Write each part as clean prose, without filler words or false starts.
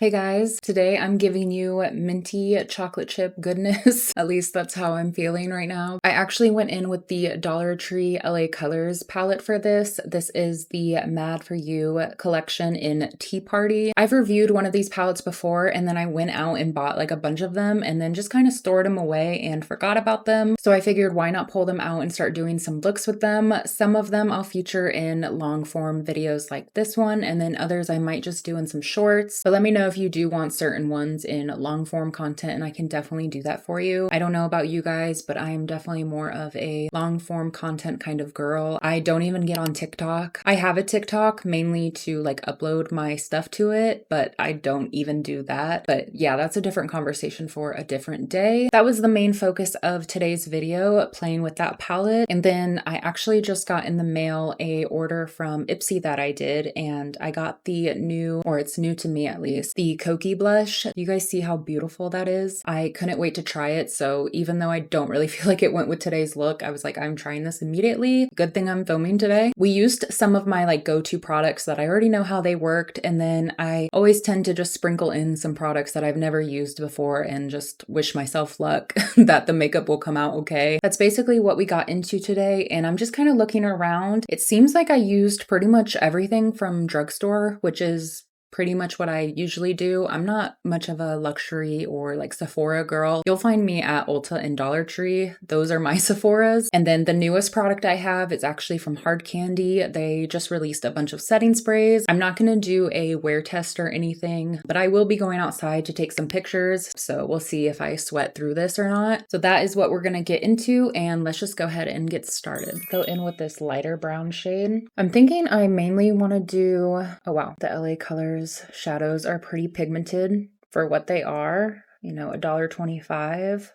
Hey guys, today I'm giving you minty chocolate chip goodness. At least that's how I'm feeling right now. I actually went in with the Dollar Tree LA Colors palette for this. This is the Mad For You collection in Tea Party. I've reviewed one of these palettes before and then I went out and bought like a bunch of them and then just kind of stored them away and forgot about them. So I figured why not pull them out and start doing some looks with them. Some of them I'll feature in long form videos like this one, and then others I might just do in some shorts. But let me know if you do want certain ones in long form content and I can definitely do that for you. I don't know about you guys, but I am definitely more of a long form content kind of girl. I don't even get on TikTok. I have a TikTok mainly to like upload my stuff to it, but I don't even do that. But yeah, that's a different conversation for a different day. That was the main focus of today's video, playing with that palette. And then I actually just got in the mail a order from Ipsy that I did, and I got the new, or it's new to me at least, the Koki blush. You guys see how beautiful that is? I couldn't wait to try it. So even though I don't really feel like it went with today's look, I was like, I'm trying this immediately. Good thing I'm filming today. We used some of my like go-to products that I already know how they worked. And then I always tend to just sprinkle in some products that I've never used before and just wish myself luck that the makeup will come out okay. That's basically what we got into today. And I'm just kind of looking around. It seems like I used pretty much everything from drugstore, which is pretty much what I usually do. I'm not much of a luxury or like Sephora girl. You'll find me at Ulta and Dollar Tree. Those are my Sephoras. And then the newest product I have is actually from Hard Candy. They just released a bunch of setting sprays. I'm not going to do a wear test or anything, but I will be going outside to take some pictures. So we'll see if I sweat through this or not. So that is what we're going to get into, and let's just go ahead and get started. Go in with this lighter brown shade. I'm thinking I mainly want to do, oh wow, the LA Colors shadows are pretty pigmented for what they are, you know, $1.25,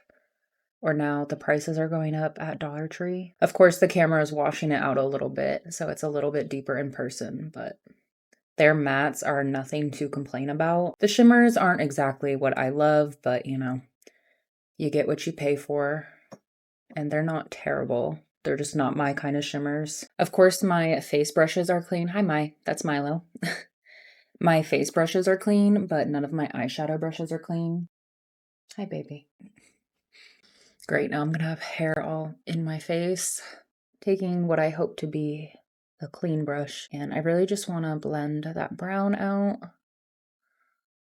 or now the prices are going up at Dollar Tree. Of course, the camera is washing it out a little bit, so it's a little bit deeper in person, but their mattes are nothing to complain about. The shimmers aren't exactly what I love, but you know, you get what you pay for, and they're not terrible. They're just not my kind of shimmers. Of course, my face brushes are clean. Hi, Mai. That's Milo. My face brushes are clean, but none of my eyeshadow brushes are clean. Hi, baby. Great, now I'm gonna have hair all in my face. Taking what I hope to be a clean brush, and I really just wanna blend that brown out.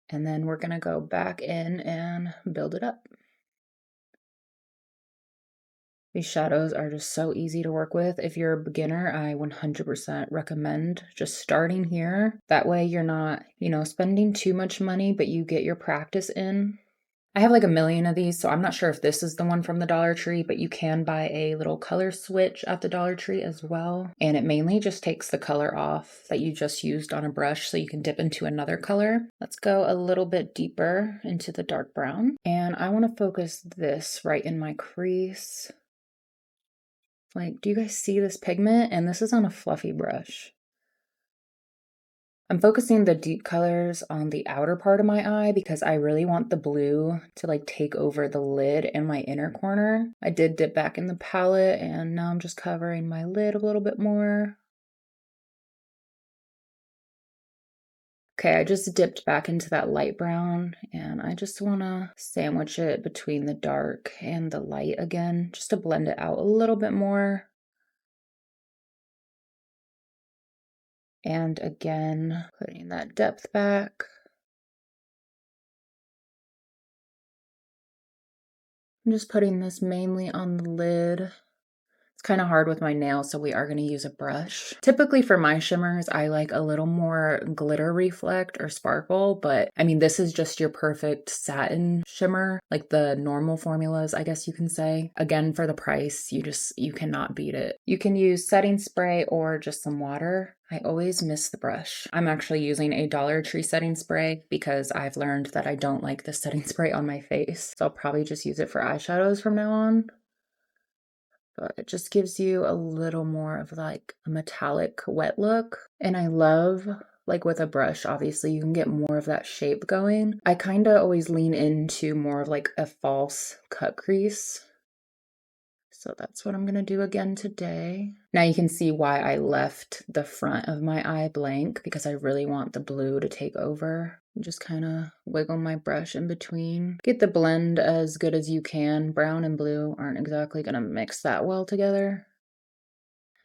And then we're gonna go back in and build it up. These shadows are just so easy to work with. If you're a beginner, I 100% recommend just starting here. That way you're not, you know, spending too much money, but you get your practice in. I have like a million of these, so I'm not sure if this is the one from the Dollar Tree, but you can buy a little color switch at the Dollar Tree as well. And it mainly just takes the color off that you just used on a brush so you can dip into another color. Let's go a little bit deeper into the dark brown. And I want to focus this right in my crease. Like, do you guys see this pigment? And this is on a fluffy brush. I'm focusing the deep colors on the outer part of my eye because I really want the blue to like take over the lid and my inner corner. I did dip back in the palette and now I'm just covering my lid a little bit more. Okay, I just dipped back into that light brown and I just want to sandwich it between the dark and the light again, just to blend it out a little bit more. And again, putting that depth back. I'm just putting this mainly on the lid. It's kind of hard with my nails, so we are going to use a brush. Typically for my shimmers, I like a little more glitter reflect or sparkle, but I mean, this is just your perfect satin shimmer, like the normal formulas, I guess you can say. Again, for the price, you cannot beat it. You can use setting spray or just some water. I always miss the brush. I'm actually using a Dollar Tree setting spray because I've learned that I don't like the setting spray on my face. So I'll probably just use it for eyeshadows from now on. But it just gives you a little more of like a metallic wet look. And I love, like with a brush, obviously you can get more of that shape going. I kind of always lean into more of like a false cut crease. So that's what I'm going to do again today. Now you can see why I left the front of my eye blank, because I really want the blue to take over. Just kind of wiggle my brush in between. Get the blend as good as you can. Brown and blue aren't exactly going to mix that well together.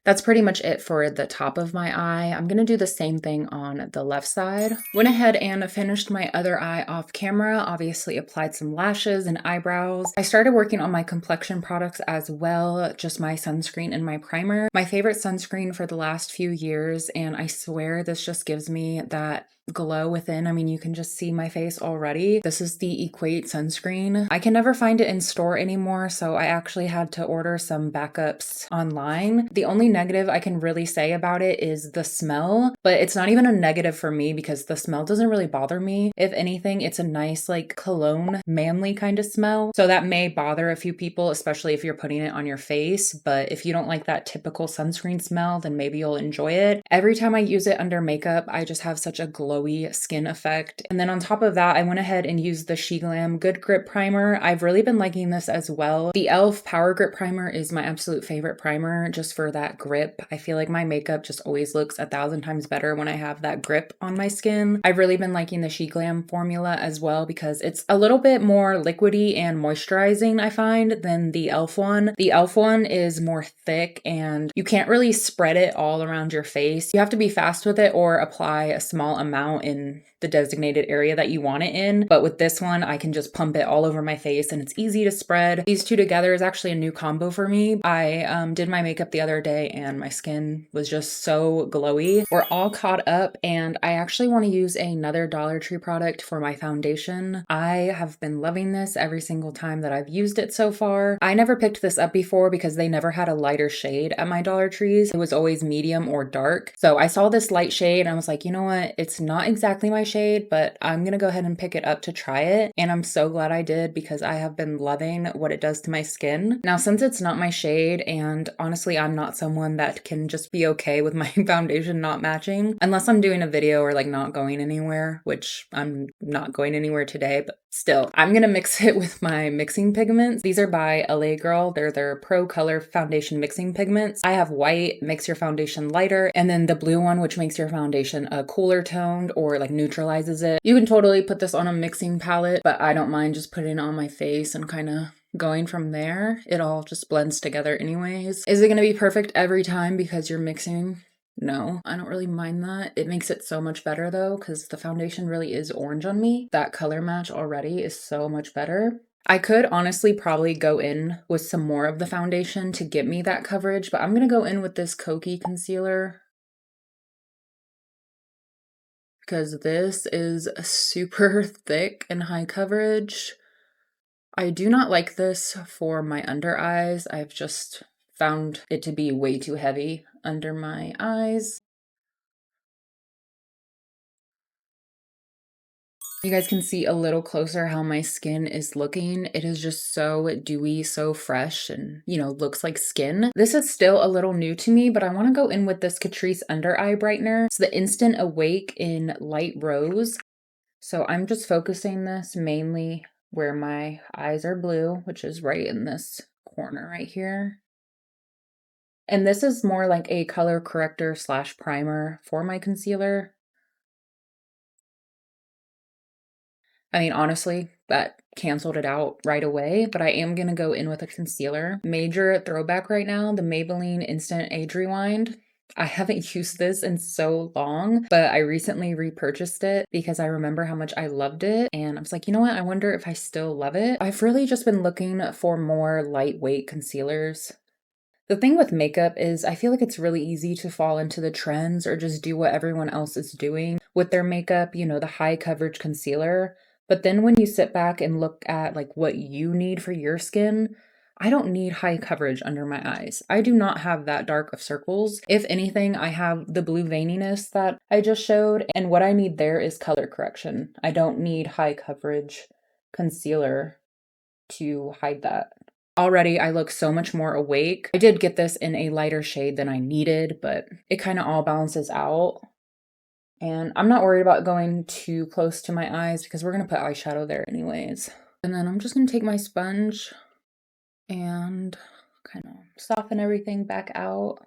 That's pretty much it for the top of my eye. I'm gonna do the same thing on the left side. Went ahead and finished my other eye off camera, obviously applied some lashes and eyebrows. I started working on my complexion products as well, just my sunscreen and my primer. My favorite sunscreen for the last few years, and I swear this just gives me that glow within. I mean, you can just see my face already. This is the Equate sunscreen. I can never find it in store anymore, so I actually had to order some backups online. The only negative I can really say about it is the smell, but it's not even a negative for me because the smell doesn't really bother me. If anything, it's a nice like cologne, manly kind of smell. So that may bother a few people, especially if you're putting it on your face, but if you don't like that typical sunscreen smell, then maybe you'll enjoy it. Every time I use it under makeup, I just have such a glowy skin effect. And then on top of that, I went ahead and used the SheGlam Good Grip Primer. I've really been liking this as well. The e.l.f. Power Grip Primer is my absolute favorite primer just for that grip. I feel like my makeup just always looks 1,000 times better when I have that grip on my skin. I've really been liking the SheGlam formula as well because it's a little bit more liquidy and moisturizing, I find, than the e.l.f. one. The e.l.f. one is more thick and you can't really spread it all around your face. You have to be fast with it or apply a small amount in the designated area that you want it in. But with this one, I can just pump it all over my face and it's easy to spread. These two together is actually a new combo for me. I did my makeup the other day and my skin was just so glowy. We're all caught up and I actually want to use another Dollar Tree product for my foundation. I have been loving this every single time that I've used it so far. I never picked this up before because they never had a lighter shade at my Dollar Trees. It was always medium or dark. So I saw this light shade and I was like, you know what? It's not exactly my shade, but I'm gonna go ahead and pick it up to try it. And I'm so glad I did because I have been loving what it does to my skin. Now, since it's not my shade, and honestly, I'm not someone that can just be okay with my foundation not matching, unless I'm doing a video or like not going anywhere, which I'm not going anywhere today, but still, I'm gonna mix it with my mixing pigments. These are by LA Girl. They're their Pro Color Foundation Mixing Pigments. I have white, makes your foundation lighter, and then the blue one, which makes your foundation a cooler toned or like neutralizes it. You can totally put this on a mixing palette, but I don't mind just putting it on my face and kind of going from there. It all just blends together anyways. Is it gonna be perfect every time because you're mixing? No, I don't really mind that. It makes it so much better though, because the foundation really is orange on me. That color match already is so much better. I could honestly probably go in with some more of the foundation to get me that coverage, but I'm gonna go in with this Kokie concealer because this is super thick and high coverage. I do not like this for my under eyes. I've just found it to be way too heavy under my eyes. You guys can see a little closer how my skin is looking. It is just so dewy, so fresh, and looks like skin. This is still a little new to me, but I want to go in with this Catrice Under Eye Brightener. It's the Instant Awake in Light Rose. So I'm just focusing this mainly where my eyes are blue, which is right in this corner right here. And this is more like a color corrector / primer for my concealer. I mean, honestly, that canceled it out right away, but I am going to go in with a concealer. Major throwback right now, the Maybelline Instant Age Rewind. I haven't used this in so long, but I recently repurchased it because I remember how much I loved it. And I was like, you know what? I wonder if I still love it. I've really just been looking for more lightweight concealers. The thing with makeup is I feel like it's really easy to fall into the trends or just do what everyone else is doing with their makeup, the high coverage concealer. But then when you sit back and look at like what you need for your skin, I don't need high coverage under my eyes. I do not have that dark of circles. If anything, I have the blue veininess that I just showed, and what I need there is color correction. I don't need high coverage concealer to hide that. Already, I look so much more awake. I did get this in a lighter shade than I needed, but it kind of all balances out. And I'm not worried about going too close to my eyes because we're going to put eyeshadow there anyways. And then I'm just going to take my sponge and kind of soften everything back out.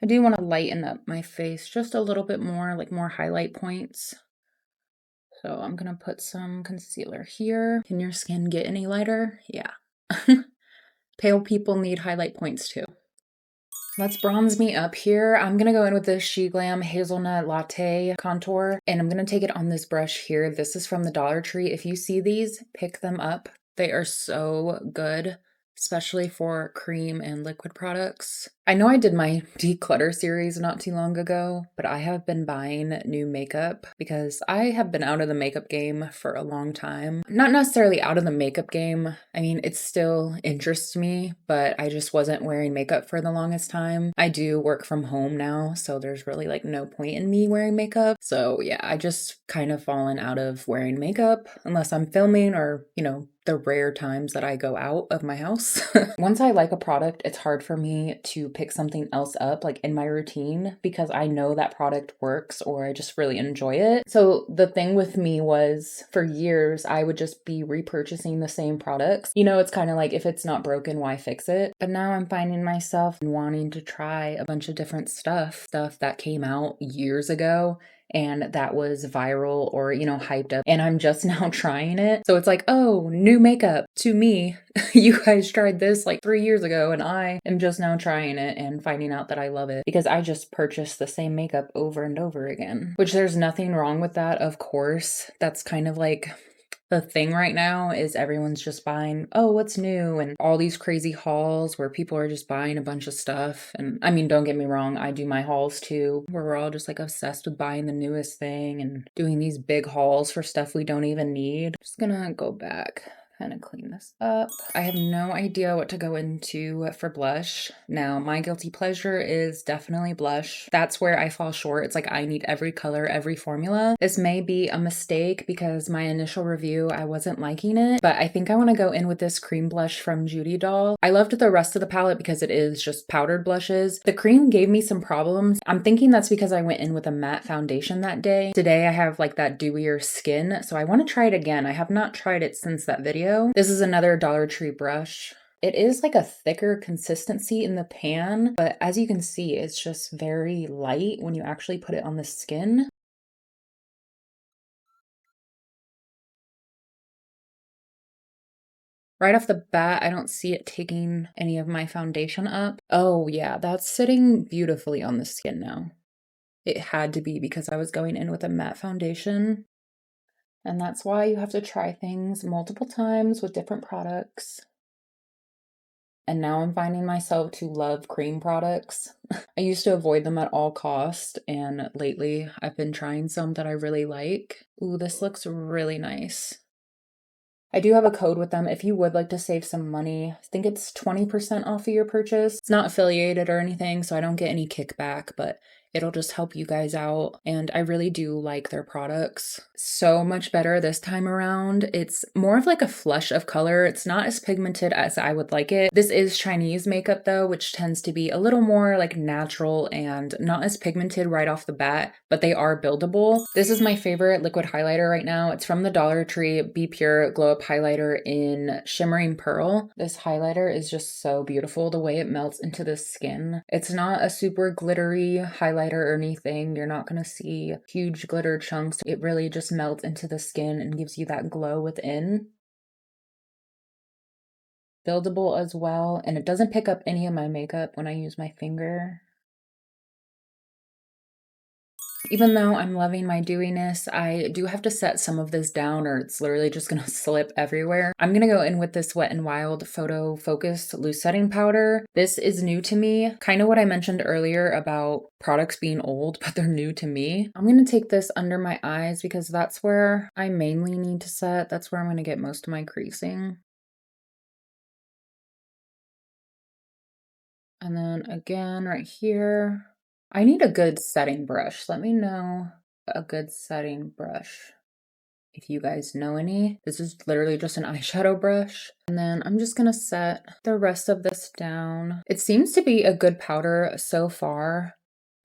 I do want to lighten up my face just a little bit more, like more highlight points. So I'm gonna put some concealer here. Can your skin get any lighter? Yeah. Pale people need highlight points too. Let's bronze me up here. I'm gonna go in with this She Glam Hazelnut Latte contour, and I'm gonna take it on this brush here. This is from the Dollar Tree. If you see these, pick them up. They are so good, especially for cream and liquid products. I know I did my declutter series not too long ago, but I have been buying new makeup because I have been out of the makeup game for a long time. Not necessarily out of the makeup game. I mean, it still interests me, but I just wasn't wearing makeup for the longest time. I do work from home now, so there's really like no point in me wearing makeup. So yeah, I just kind of fallen out of wearing makeup unless I'm filming or, you know, the rare times that I go out of my house. Once I like a product, it's hard for me to pick something else up like in my routine because I know that product works or I just really enjoy it. So the thing with me was for years, I would just be repurchasing the same products. You know, it's kind of like if it's not broken, why fix it? But now I'm finding myself wanting to try a bunch of different stuff that came out years ago and that was viral or, you know, hyped up, and I'm just now trying it. So it's like, oh, new makeup to me. You guys tried this like 3 years ago and I am just now trying it and finding out that I love it because I just purchased the same makeup over and over again, which there's nothing wrong with that, of course. That's kind of like the thing right now is everyone's just buying, oh, what's new? And all these crazy hauls where people are just buying a bunch of stuff. And I mean, don't get me wrong, I do my hauls too, where we're all just like obsessed with buying the newest thing and doing these big hauls for stuff we don't even need. Just gonna go back, kind of clean this up. I have no idea what to go into for blush. Now, my guilty pleasure is definitely blush. That's where I fall short. It's like I need every color, every formula. This may be a mistake because my initial review, I wasn't liking it, but I think I want to go in with this cream blush from Judydoll. I loved the rest of the palette because it is just powdered blushes. The cream gave me some problems. I'm thinking that's because I went in with a matte foundation that day. Today I have like that dewier skin, so I want to try it again. I have not tried it since that video. This is another Dollar Tree brush. It is like a thicker consistency in the pan, but as you can see, it's just very light when you actually put it on the skin. Right off the bat, I don't see it taking any of my foundation up. Oh yeah, that's sitting beautifully on the skin now. It had to be because I was going in with a matte foundation. And that's why you have to try things multiple times with different products. And now I'm finding myself to love cream products. I used to avoid them at all costs, and lately I've been trying some that I really like. Ooh, this looks really nice. I do have a code with them if you would like to save some money. I think it's 20% off of your purchase. It's not affiliated or anything, so I don't get any kickback, but it'll just help you guys out. And I really do like their products. So much better this time around. It's more of like a flush of color. It's not as pigmented as I would like it. This is Chinese makeup though, which tends to be a little more like natural and not as pigmented right off the bat, but they are buildable. This is my favorite liquid highlighter right now. It's from the Dollar Tree BPure Glow Up Highlighter in Shimmering Pearl. This highlighter is just so beautiful the way it melts into the skin. It's not a super glittery highlighter or anything. You're not going to see huge glitter chunks. It really just melts into the skin and gives you that glow within. Buildable as well, and it doesn't pick up any of my makeup when I use my finger. Even though I'm loving my dewiness, I do have to set some of this down or it's literally just gonna slip everywhere. I'm gonna go in with this Wet n Wild Photo Focus Loose Setting Powder. This is new to me, kind of what I mentioned earlier about products being old, but they're new to me. I'm gonna take this under my eyes because that's where I mainly need to set. That's where I'm gonna get most of my creasing. And then again, right here. I need a good setting brush. Let me know a good setting brush if you guys know any. This is literally just an eyeshadow brush. And then I'm just gonna set the rest of this down. It seems to be a good powder so far.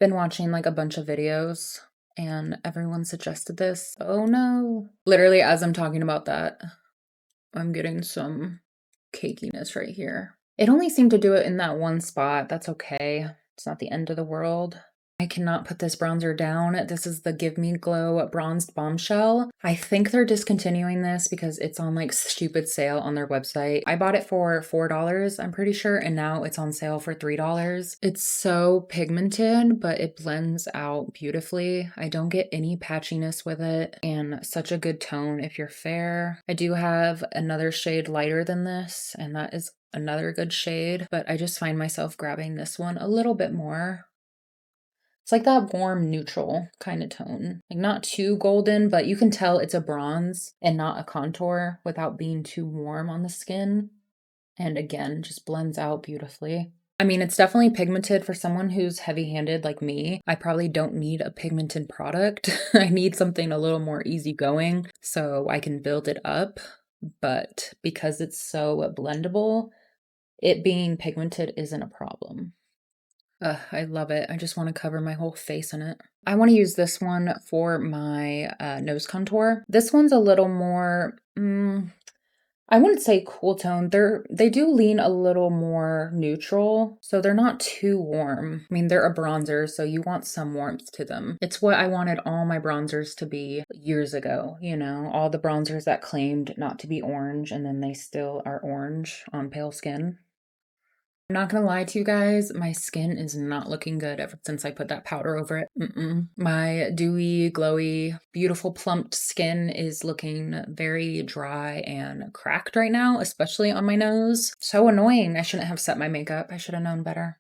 Been watching like a bunch of videos and everyone suggested this. Oh no. Literally as I'm talking about that, I'm getting some cakiness right here. It only seemed to do it in that one spot. That's okay. It's not the end of the world. I cannot put this bronzer down. This is the Give Me Glow Bronzed Bombshell. I think they're discontinuing this because it's on like stupid sale on their website. I bought it for $4, I'm pretty sure, and now it's on sale for $3. It's so pigmented, but it blends out beautifully. I don't get any patchiness with it, and such a good tone if you're fair. I do have another shade lighter than this, and that is another good shade, but I just find myself grabbing this one a little bit more. It's like that warm neutral kind of tone. Like not too golden, but you can tell it's a bronze and not a contour without being too warm on the skin. And again, just blends out beautifully. I mean, it's definitely pigmented for someone who's heavy-handed like me. I probably don't need a pigmented product. I need something a little more easygoing so I can build it up. But because it's so blendable, it being pigmented isn't a problem. I love it. I just want to cover my whole face in it. I want to use this one for my nose contour. This one's a little more, I wouldn't say cool tone. They do lean a little more neutral, so they're not too warm. I mean, they're a bronzer, so you want some warmth to them. It's what I wanted all my bronzers to be years ago, you know, all the bronzers that claimed not to be orange and then they still are orange on pale skin. I'm not gonna lie to you guys, my skin is not looking good ever since I put that powder over it. My dewy, glowy, beautiful plumped skin is looking very dry and cracked right now, especially on my nose. So annoying. I shouldn't have set my makeup. I should have known better.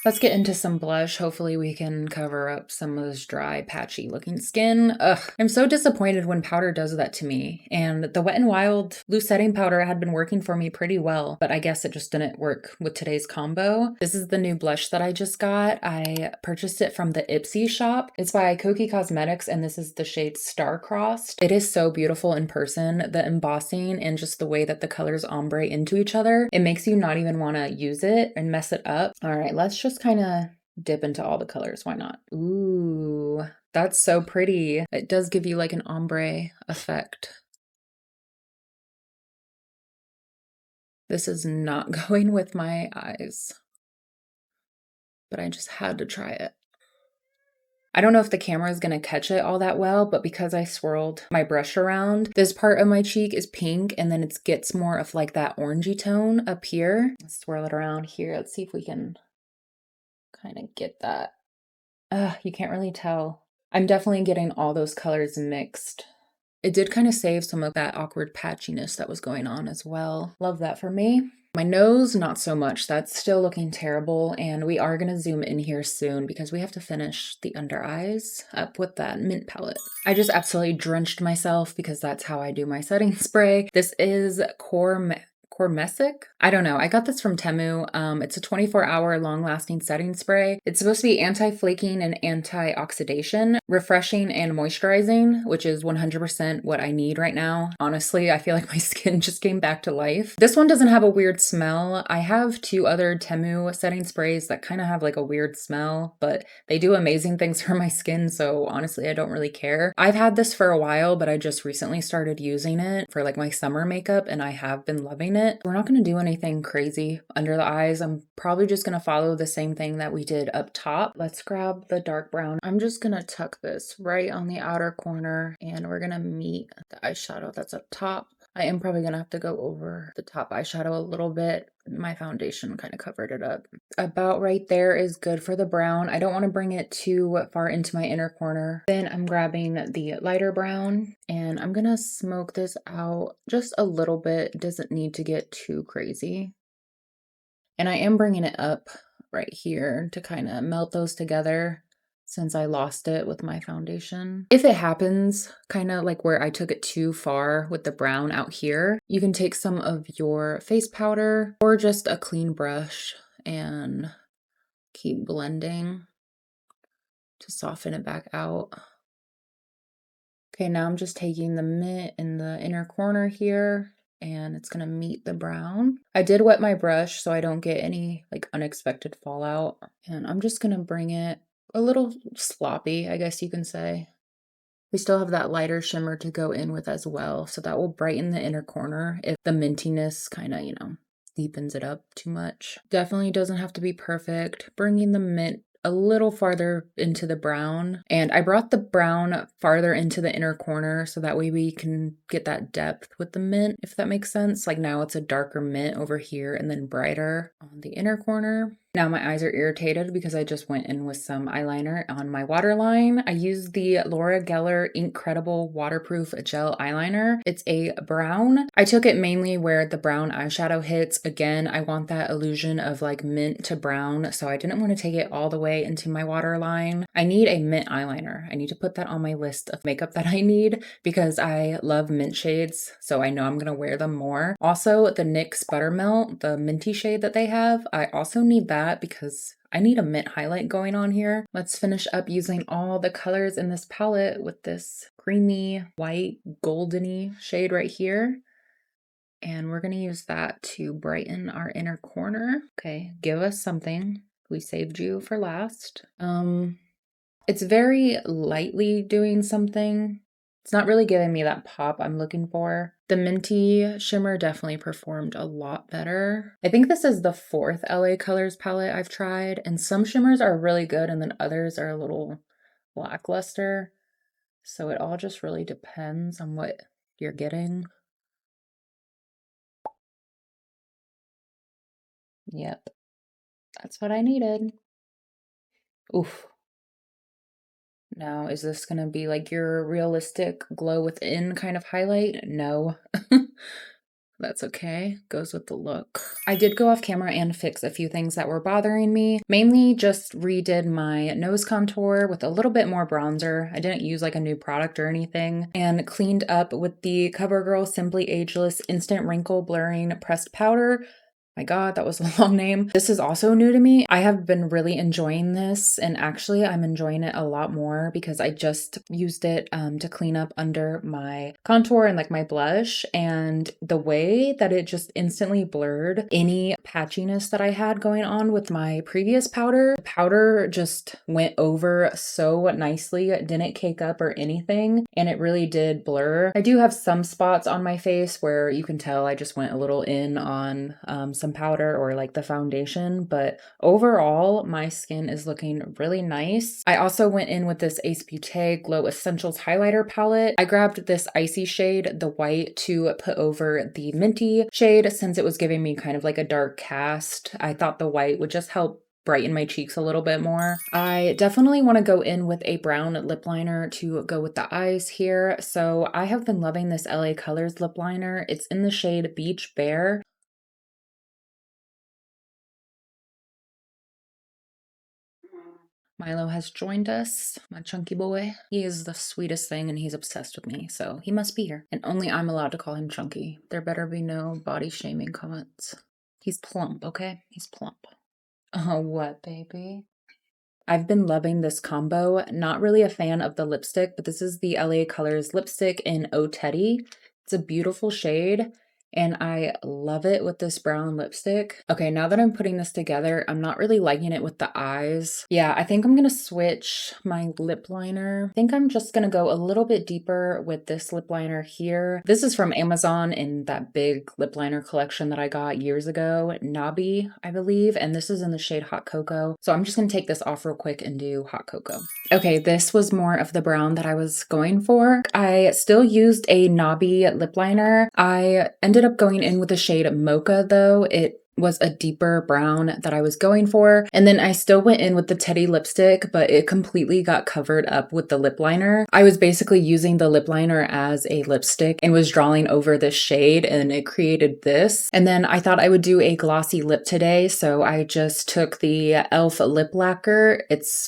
Let's get into some blush. Hopefully we can cover up some of this dry, patchy looking skin. Ugh, I'm so disappointed when powder does that to me. And the Wet n Wild loose setting powder had been working for me pretty well, but I guess it just didn't work with today's combo. This is the new blush that I just got. I purchased it from the Ipsy shop. It's by Koki Cosmetics, and this is the shade Star-Crossed. It is so beautiful in person. The embossing and just the way that the colors ombre into each other, it makes you not even want to use it and mess it up. All right, let's just kind of dip into all the colors. Why not? Ooh, that's so pretty. It does give you like an ombre effect. This is not going with my eyes, but I just had to try it. I don't know if the camera is going to catch it all that well, but because I swirled my brush around, this part of my cheek is pink and then it gets more of like that orangey tone up here. Let's swirl it around here. Let's see if we can kind of get that. You can't really tell. I'm definitely getting all those colors mixed. It did kind of save some of that awkward patchiness that was going on as well. Love that for me. My nose, not so much. That's still looking terrible, and we are going to zoom in here soon because we have to finish the under eyes up with that mint palette. I just absolutely drenched myself because that's how I do my setting spray. This is Cormesic? I don't know. I got this from Temu. It's a 24-hour long-lasting setting spray. It's supposed to be anti-flaking and anti-oxidation, refreshing and moisturizing, which is 100% what I need right now. Honestly, I feel like my skin just came back to life. This one doesn't have a weird smell. I have 2 other Temu setting sprays that kind of have like a weird smell, but they do amazing things for my skin, so honestly, I don't really care. I've had this for a while, but I just recently started using it for like my summer makeup, and I have been loving it. We're not going to do anything crazy under the eyes. I'm probably just going to follow the same thing that we did up top. Let's grab the dark brown. I'm just going to tuck this right on the outer corner, and we're going to meet the eyeshadow that's up top. I am probably going to have to go over the top eyeshadow a little bit. My foundation kind of covered it up. About right there is good for the brown. I don't want to bring it too far into my inner corner. Then I'm grabbing the lighter brown and I'm going to smoke this out just a little bit. It doesn't need to get too crazy. And I am bringing it up right here to kind of melt those together, since I lost it with my foundation. If it happens, kind of like where I took it too far with the brown out here, you can take some of your face powder or just a clean brush and keep blending to soften it back out. Okay, now I'm just taking the mint in the inner corner here, and it's gonna meet the brown. I did wet my brush so I don't get any like unexpected fallout, and I'm just gonna bring it a little sloppy, I guess you can say. We still have that lighter shimmer to go in with as well, so that will brighten the inner corner if the mintiness kind of, deepens it up too much. Definitely doesn't have to be perfect. Bringing the mint a little farther into the brown, and I brought the brown farther into the inner corner so that way we can get that depth with the mint, if that makes sense. Like now it's a darker mint over here and then brighter on the inner corner. Now my eyes are irritated because I just went in with some eyeliner on my waterline. I used the Laura Geller Incredible Waterproof Gel Eyeliner. It's a brown. I took it mainly where the brown eyeshadow hits. Again, I want that illusion of like mint to brown, so I didn't want to take it all the way into my waterline. I need a mint eyeliner. I need to put that on my list of makeup that I need because I love mint shades, so I know I'm gonna wear them more. Also, the NYX Buttermelt, the minty shade that they have, I also need that because I need a mint highlight going on here. Let's finish up using all the colors in this palette with this creamy, white, goldeny shade right here. And we're gonna use that to brighten our inner corner. Okay, give us something. We saved you for last. It's very lightly doing something. It's not really giving me that pop I'm looking for. The minty shimmer definitely performed a lot better. I think this is the 4th LA Colors palette I've tried, and some shimmers are really good and then others are a little lackluster. So it all just really depends on what you're getting. Yep, that's what I needed. Oof. Now, is this gonna be like your realistic glow within kind of highlight? No. That's okay, goes with the look. I did go off camera and fix a few things that were bothering me. Mainly just redid my nose contour with a little bit more bronzer. I didn't use like a new product or anything. And cleaned up with the CoverGirl Simply Ageless Instant Wrinkle Blurring Pressed Powder. My God, that was a long name. This is also new to me. I have been really enjoying this, and actually I'm enjoying it a lot more because I just used it to clean up under my contour and like my blush, and the way that it just instantly blurred any patchiness that I had going on with my previous powder. The powder just went over so nicely. It didn't cake up or anything, and it really did blur. I do have some spots on my face where you can tell I just went a little in on some powder or like the foundation, but overall my skin is looking really nice. I also went in with this Ace Beauté Glow Essentials highlighter palette. I grabbed this icy shade, the white, to put over the minty shade since it was giving me kind of like a dark cast. I thought the white would just help brighten my cheeks a little bit more. I definitely want to go in with a brown lip liner to go with the eyes here. So I have been loving this LA Colors lip liner. It's in the shade Beach Bear. Milo has joined us, my chunky boy. He is the sweetest thing and he's obsessed with me, so he must be here. And only I'm allowed to call him chunky. There better be no body shaming comments. He's plump, okay? He's plump. Oh, what, baby? I've been loving this combo. Not really a fan of the lipstick, but this is the LA Colors lipstick in Oh Teddy. It's a beautiful shade, and I love it with this brown lipstick. Okay, now that I'm putting this together, I'm not really liking it with the eyes. Yeah, I think I'm gonna switch my lip liner. I think I'm just gonna go a little bit deeper with this lip liner here. This is from Amazon in that big lip liner collection that I got years ago, Nabi, I believe, and this is in the shade Hot Cocoa. So I'm just gonna take this off real quick and do Hot Cocoa. Okay, this was more of the brown that I was going for. I still used a Nabi lip liner. I ended up going in with the shade Mocha though. It was a deeper brown that I was going for. And then I still went in with the Teddy lipstick, but it completely got covered up with the lip liner. I was basically using the lip liner as a lipstick and was drawing over this shade, and it created this. And then I thought I would do a glossy lip today, so I just took the e.l.f. lip lacquer.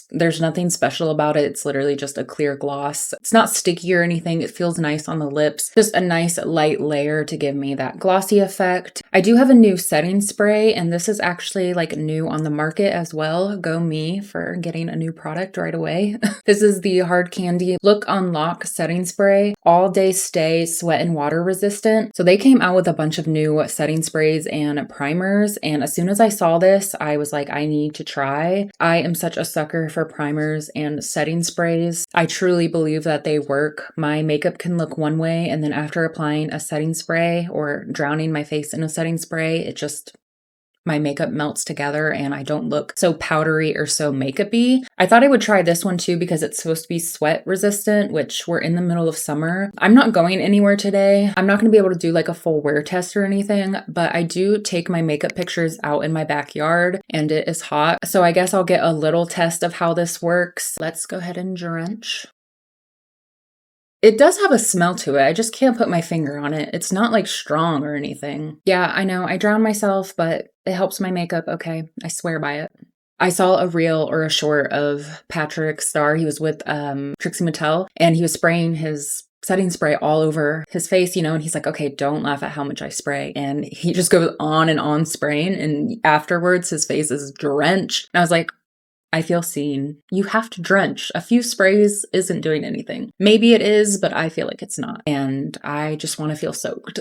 There's nothing special about it. It's literally just a clear gloss. It's not sticky or anything. It feels nice on the lips. Just a nice light layer to give me that glossy effect. I do have a new setting spray, and this is actually like new on the market as well. Go me for getting a new product right away. This is the Hard Candy Look Unlock setting spray, all day stay, sweat and water resistant. So they came out with a bunch of new setting sprays and primers, and as soon as I saw this, I was like, I need to try. I am such a sucker for primers and setting sprays. I truly believe that they work. My makeup can look one way, and then after applying a setting spray or drowning my face in a setting spray, my makeup melts together and I don't look so powdery or so makeup-y. I thought I would try this one too because it's supposed to be sweat resistant, which we're in the middle of summer. I'm not going anywhere today. I'm not going to be able to do like a full wear test or anything, but I do take my makeup pictures out in my backyard and it is hot. So I guess I'll get a little test of how this works. Let's go ahead and drench. It does have a smell to it. I just can't put my finger on it. It's not like strong or anything. Yeah, I know. I drowned myself, but it helps my makeup. Okay, I swear by it. I saw a reel or a short of Patrick Starr. He was with Trixie Mattel and he was spraying his setting spray all over his face, you know, and he's like, okay, don't laugh at how much I spray. And he just goes on and on spraying. And afterwards, his face is drenched. And I was like, I feel seen. You have to drench. A few sprays isn't doing anything. Maybe it is, but I feel like it's not. And I just want to feel soaked.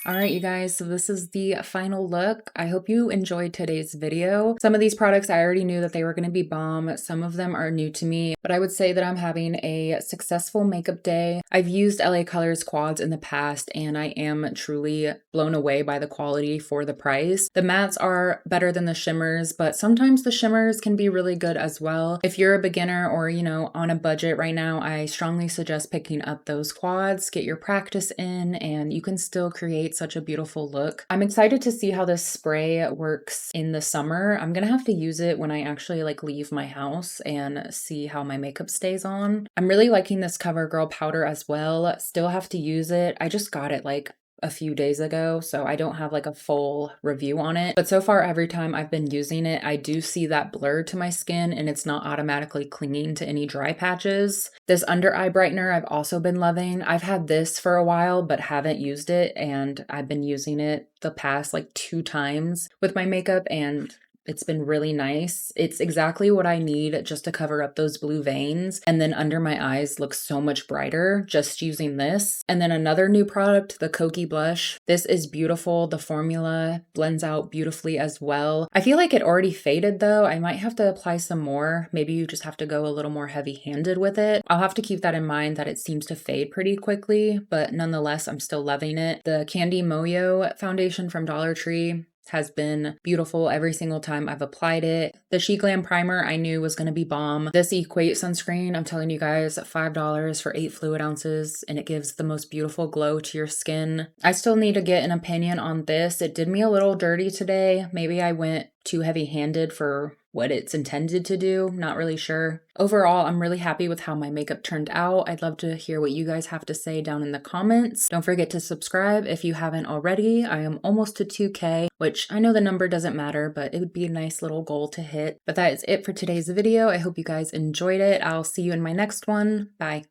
All right, you guys, so this is the final look. I hope you enjoyed today's video. Some of these products, I already knew that they were going to be bomb. Some of them are new to me, but I would say that I'm having a successful makeup day. I've used LA Colors quads in the past, and I am truly blown away by the quality for the price. The mattes are better than the shimmers, but sometimes the shimmers can be really good as well. If you're a beginner or, you know, on a budget right now, I strongly suggest picking up those quads, get your practice in, and you can still create such a beautiful look. I'm excited to see how this spray works in the summer. I'm gonna have to use it when I actually like leave my house and see how my makeup stays on. I'm really liking this CoverGirl powder as well. Still have to use it. I just got it like a few days ago, so I don't have like a full review on it. But so far, every time I've been using it, I do see that blur to my skin and it's not automatically clinging to any dry patches. This under eye brightener I've also been loving. I've had this for a while, but haven't used it, and I've been using it the past like 2 times with my makeup, and it's been really nice. It's exactly what I need just to cover up those blue veins. And then under my eyes looks so much brighter just using this. And then another new product, the Kokie blush. This is beautiful. The formula blends out beautifully as well. I feel like it already faded though. I might have to apply some more. Maybe you just have to go a little more heavy-handed with it. I'll have to keep that in mind that it seems to fade pretty quickly, but nonetheless, I'm still loving it. The Candy Moyo foundation from Dollar Tree has been beautiful every single time I've applied it. The She Glam primer I knew was going to be bomb. This Equate sunscreen, I'm telling you guys, $5 for 8 fluid ounces, and it gives the most beautiful glow to your skin. I still need to get an opinion on this. It did me a little dirty today. Maybe I went too heavy-handed for what it's intended to do. Not really sure. Overall, I'm really happy with how my makeup turned out. I'd love to hear what you guys have to say down in the comments. Don't forget to subscribe if you haven't already. I am almost to 2K, which I know the number doesn't matter, but it would be a nice little goal to hit. But that is it for today's video. I hope you guys enjoyed it. I'll see you in my next one. Bye.